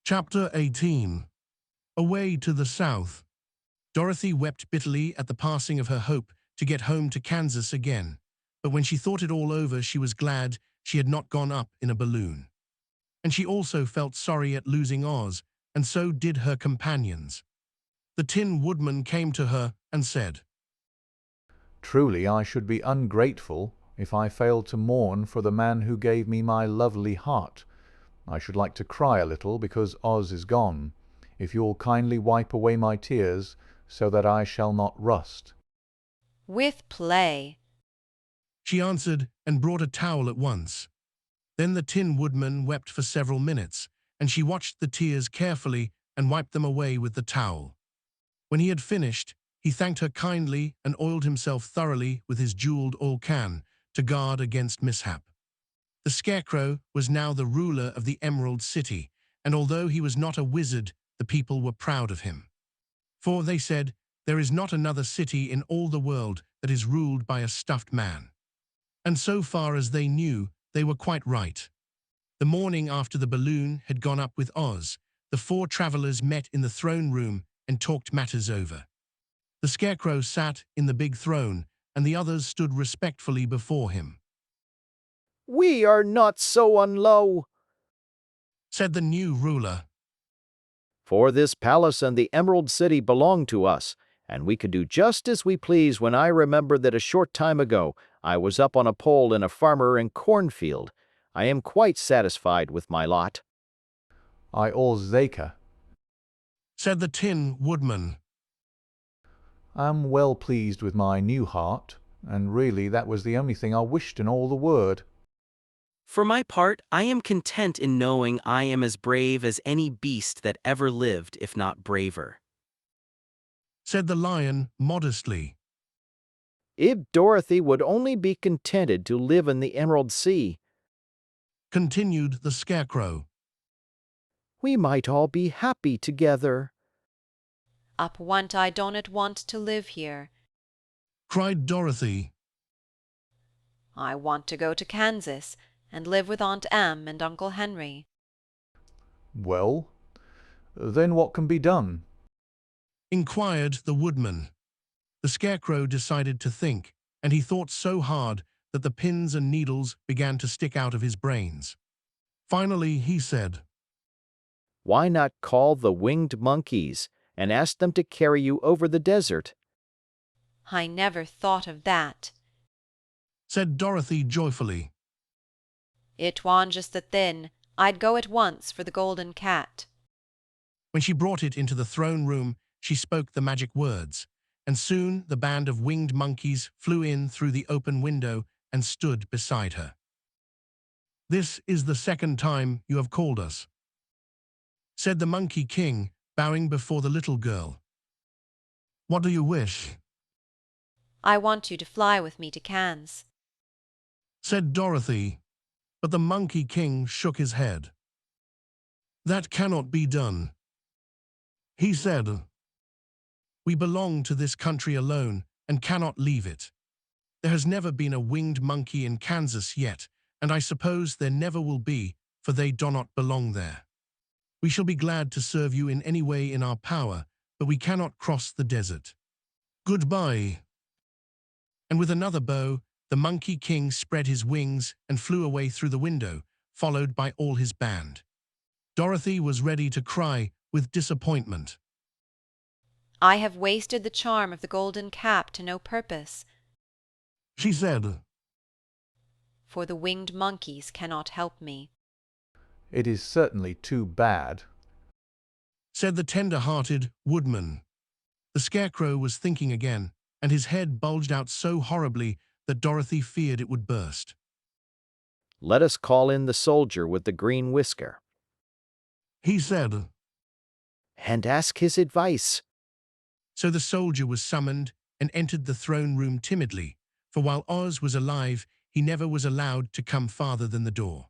Chapter 18. Away to the South. Dorothy wept bitterly at the passing of her hope to get home to Kansas again, but when she thought it all over, she was glad she had not gone up in a balloon. And she also felt sorry at losing Oz, and so did her companions. The Tin Woodman came to her and said, "Truly I should be ungrateful if I failed to mourn for the man who gave me my lovely heart. I should like to cry a little because Oz is gone, if you'll kindly wipe away my tears so that I shall not rust." "With play," she answered, and brought a towel at once. Then the Tin Woodman wept for several minutes, and she watched the tears carefully and wiped them away with the towel. When he had finished, he thanked her kindly and oiled himself thoroughly with his jeweled oil can to guard against mishap. The Scarecrow was now the ruler of the Emerald City, and although he was not a wizard, the people were proud of him. For, they said, there is not another city in all the world that is ruled by a stuffed man. And so far as they knew, they were quite right. The morning after the balloon had gone up with Oz, the four travelers met in the throne room and talked matters over. The Scarecrow sat in the big throne, and the others stood respectfully before him. "We are not so unlow, Said the new ruler. for this palace and the Emerald City belong to us, and we can do just as we please when I remember that a short time ago I was up on a pole in a farmer and cornfield. I am quite satisfied with my lot." "I Orzeka Said the Tin Woodman. am well pleased with my new heart, and really that was the only thing I wished in all the world." For my part, I am content in knowing I am as brave as any beast that ever lived, if not braver. Said the Lion modestly. "If Dorothy would only be contented to live in the Emerald Sea, Continued the Scarecrow. we might all be happy together." "Up want I donnet want to live here. Cried Dorothy. I want to go to Kansas and live with Aunt Em and Uncle Henry." "Well, then what can be done?" Inquired the Woodman. The Scarecrow decided to think, and he thought so hard that the pins and needles began to stick out of his brains. Finally, he said, "Why not call the winged monkeys and ask them to carry you over the desert?" "I never thought of that. Said Dorothy joyfully. It wan just the thin, I'd go at once for the golden cat." When she brought it into the throne room, she spoke the magic words, and soon the band of winged monkeys flew in through the open window and stood beside her. "This is the second time you have called us," said the Monkey King, bowing before the little girl. "What do you wish?" "I want you to fly with me to Cannes." Said Dorothy, but the Monkey King shook his head. "That cannot be done," he said. "We belong to this country alone and cannot leave it. There has never been a winged monkey in Kansas yet, and I suppose there never will be, for they do not belong there. We shall be glad to serve you in any way in our power, but we cannot cross the desert. Goodbye." And with another bow, the Monkey King spread his wings and flew away through the window, followed by all his band. Dorothy was ready to cry with disappointment. "I have wasted the charm of the golden cap to no purpose, She said, for the winged monkeys cannot help me." "It is certainly too bad." Said the tender-hearted Woodman. The Scarecrow was thinking again, and his head bulged out so horribly that Dorothy feared it would burst. "Let us call in the soldier with the green whisker He said. and ask his advice." So the soldier was summoned and entered the throne room timidly, for while Oz was alive, he never was allowed to come farther than the door.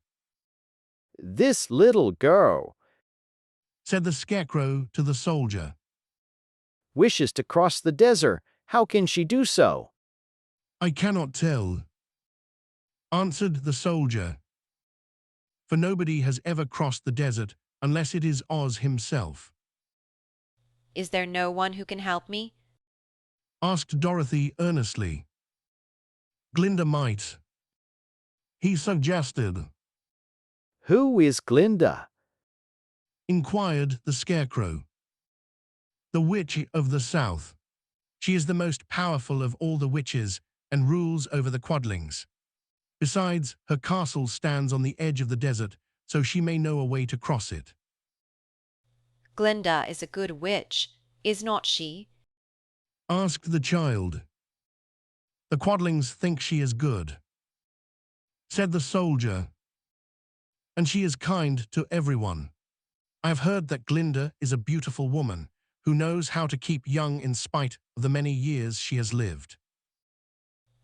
"This little girl Said the Scarecrow to the soldier. wishes to cross the desert. How can she do so?" "I cannot tell," answered the soldier, "for nobody has ever crossed the desert unless it is Oz himself. Is there no one who can help me? Asked Dorothy earnestly. Glinda might. He suggested. Who is Glinda? Inquired the Scarecrow. The Witch of the South. She is the most powerful of all the witches and rules over the Quadlings. Besides, her castle stands on the edge of the desert, so she may know a way to cross it. Glinda is a good witch, is not she? Asked the child. The Quadlings think she is good, said the soldier, and she is kind to everyone. I have heard that Glinda is a beautiful woman who knows how to keep young in spite of the many years she has lived.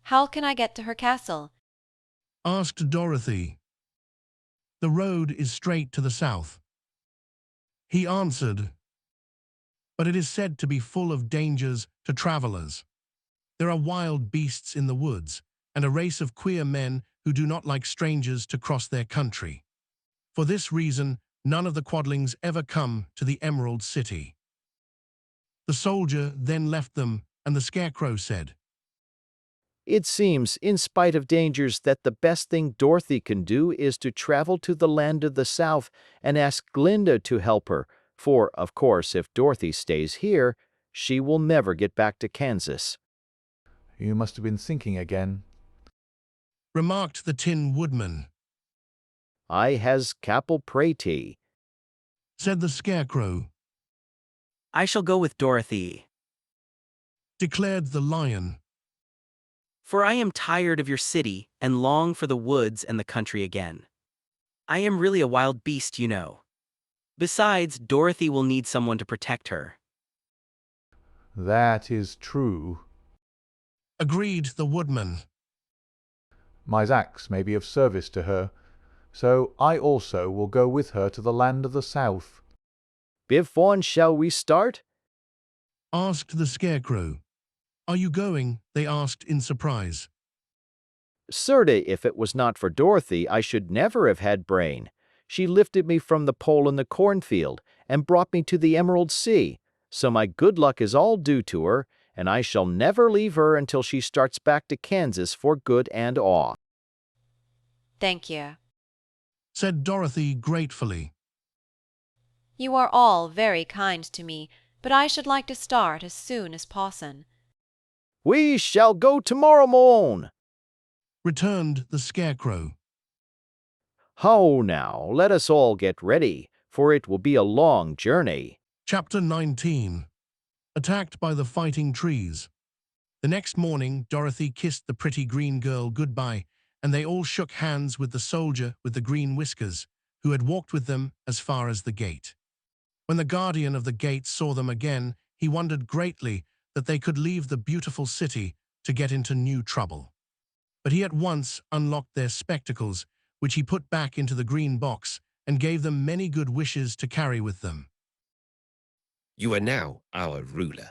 How can I get to her castle? Asked Dorothy. The road is straight to the south. He answered. But it is said to be full of dangers to travelers. There are wild beasts in the woods, and a race of queer men who do not like strangers to cross their country. For this reason, none of the Quadlings ever come to the Emerald City. The soldier then left them, and the Scarecrow said, It seems, in spite of dangers, that the best thing Dorothy can do is to travel to the land of the South and ask Glinda to help her, for, of course, if Dorothy stays here, she will never get back to Kansas. You must have been thinking again. remarked the Tin Woodman. I has capel prati. Said the Scarecrow. I shall go with Dorothy, Declared the Lion. for I am tired of your city and long for the woods and the country again. I am really a wild beast, you know. Besides, Dorothy will need someone to protect her. That is true. Agreed the Woodman. My axe may be of service to her, so I also will go with her to the land of the South. Before shall we start? Asked the Scarecrow. Are you going? They asked in surprise. Certa, if it was not for Dorothy, I should never have had brain. She lifted me from the pole in the cornfield and brought me to the Emerald Sea, so my good luck is all due to her, and I shall never leave her until she starts back to Kansas for good and all. Thank you. Said Dorothy gratefully. You are all very kind to me, but I should like to start as soon as possible. We shall go tomorrow morn. Returned the Scarecrow. Ho now, let us all get ready, for it will be a long journey. Chapter 19. Attacked by the Fighting Trees. The next morning, Dorothy kissed the pretty green girl goodbye, and they all shook hands with the soldier with the green whiskers, who had walked with them as far as the gate. When the guardian of the gate saw them again, he wondered greatly that they could leave the beautiful city to get into new trouble. But he at once unlocked their spectacles, which he put back into the green box, and gave them many good wishes to carry with them. You are now our ruler,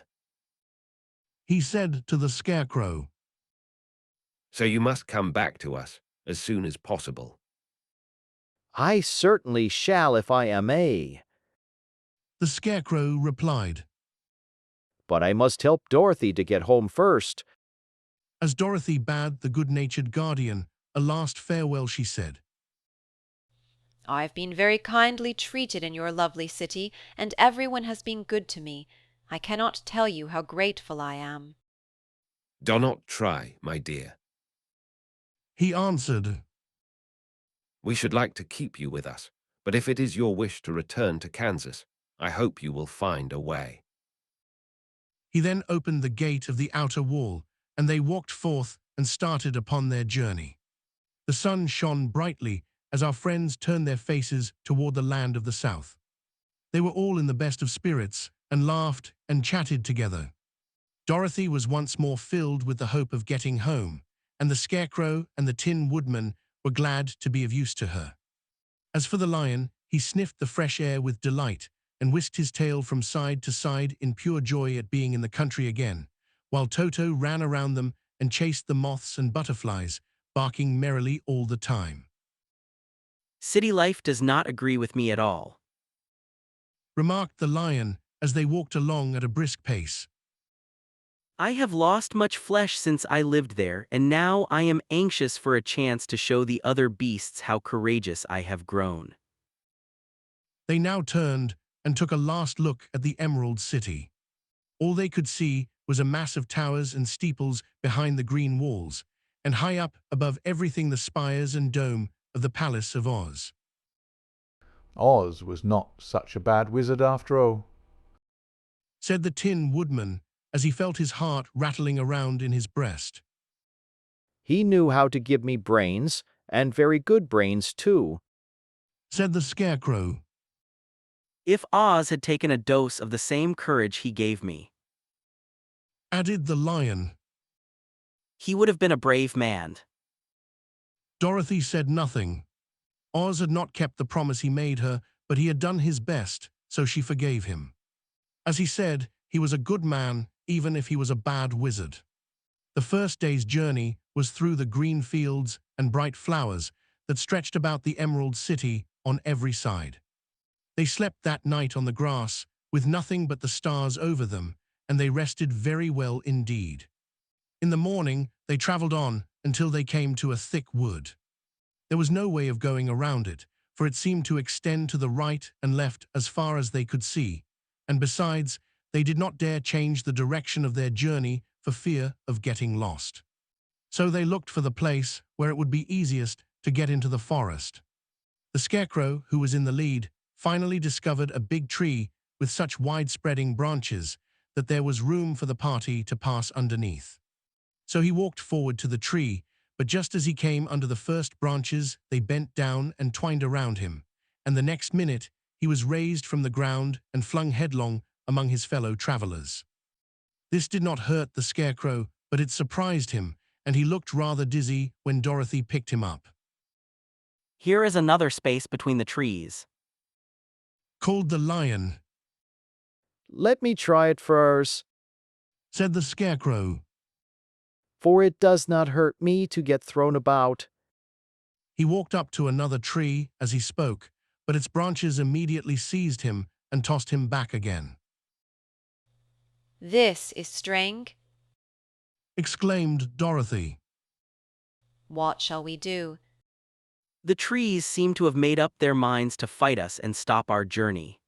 He said to the Scarecrow. so you must come back to us as soon as possible. I certainly shall if I am a. The Scarecrow replied. But I must help Dorothy to get home first. As Dorothy bade the good-natured guardian a last farewell, she said, I've been very kindly treated in your lovely city, and everyone has been good to me. I cannot tell you how grateful I am. Do not try, my dear. He answered. We should like to keep you with us, but if it is your wish to return to Kansas, I hope you will find a way. He then opened the gate of the outer wall, and they walked forth and started upon their journey. The sun shone brightly as our friends turned their faces toward the land of the South. They were all in the best of spirits and laughed and chatted together. Dorothy was once more filled with the hope of getting home, and the Scarecrow and the Tin Woodman were glad to be of use to her. As for the Lion, he sniffed the fresh air with delight and whisked his tail from side to side in pure joy at being in the country again, while Toto ran around them and chased the moths and butterflies, barking merrily all the time. City life does not agree with me at all. remarked the lion as they walked along at a brisk pace. I have lost much flesh since I lived there, and now I am anxious for a chance to show the other beasts how courageous I have grown. They now turned and took a last look at the Emerald City. All they could see was a mass of towers and steeples behind the green walls, and high up above everything the spires and dome of the Palace of Oz. Oz was not such a bad wizard after all, Said the Tin Woodman as he felt his heart rattling around in his breast. He knew how to give me brains, and very good brains too. Said the Scarecrow. If Oz had taken a dose of the same courage he gave me, Added the lion. he would have been a brave man. Dorothy said nothing. Oz had not kept the promise he made her, but he had done his best, so she forgave him. As he said, he was a good man, even if he was a bad wizard. The first day's journey was through the green fields and bright flowers that stretched about the Emerald City on every side. They slept that night on the grass, with nothing but the stars over them, and they rested very well indeed. In the morning, they traveled on until they came to a thick wood. There was no way of going around it, for it seemed to extend to the right and left as far as they could see, and besides, they did not dare change the direction of their journey for fear of getting lost. So they looked for the place where it would be easiest to get into the forest. The Scarecrow, who was in the lead, finally discovered a big tree with such wide-spreading branches that there was room for the party to pass underneath. So he walked forward to the tree, but just as he came under the first branches, they bent down and twined around him, and the next minute he was raised from the ground and flung headlong among his fellow travelers. This did not hurt the Scarecrow, but it surprised him, and he looked rather dizzy when Dorothy picked him up. Here is another space between the trees. Called the lion. Let me try it first, Said the Scarecrow. for it does not hurt me to get thrown about. He walked up to another tree as he spoke, but its branches immediately seized him and tossed him back again. This is strange. Exclaimed Dorothy. What shall we do? The trees seem to have made up their minds to fight us and stop our journey.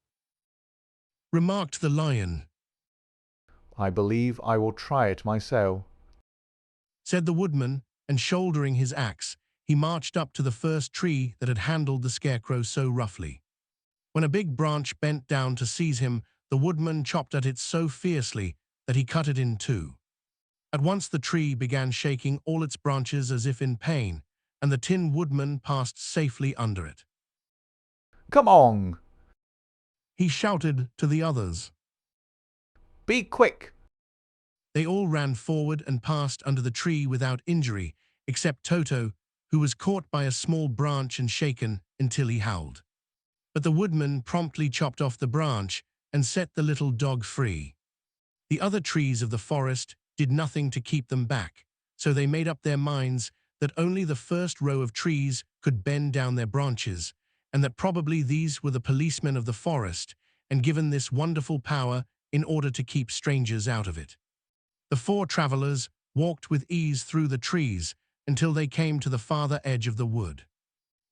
Remarked the lion. I believe I will try it myself. Said the woodman, and shouldering his axe, he marched up to the first tree that had handled the Scarecrow so roughly. When a big branch bent down to seize him, the woodman chopped at it so fiercely that he cut it in two. At once the tree began shaking all its branches as if in pain, and the Tin Woodman passed safely under it. Come on! He shouted to the others. Be quick! They all ran forward and passed under the tree without injury, except Toto, who was caught by a small branch and shaken until he howled. But the woodman promptly chopped off the branch and set the little dog free. The other trees of the forest did nothing to keep them back, so they made up their minds that only the first row of trees could bend down their branches, and that probably these were the policemen of the forest, and given this wonderful power in order to keep strangers out of it. The four travelers walked with ease through the trees until they came to the farther edge of the wood.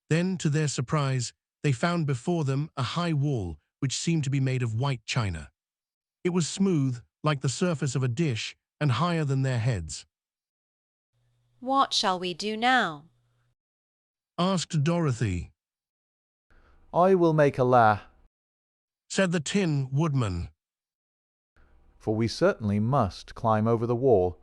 Then, to their surprise, they found before them a high wall which seemed to be made of white china. It was smooth, like the surface of a dish, and higher than their heads. What shall we do now? Asked Dorothy. I will make a laugh, Said the Tin Woodman. for we certainly must climb over the wall,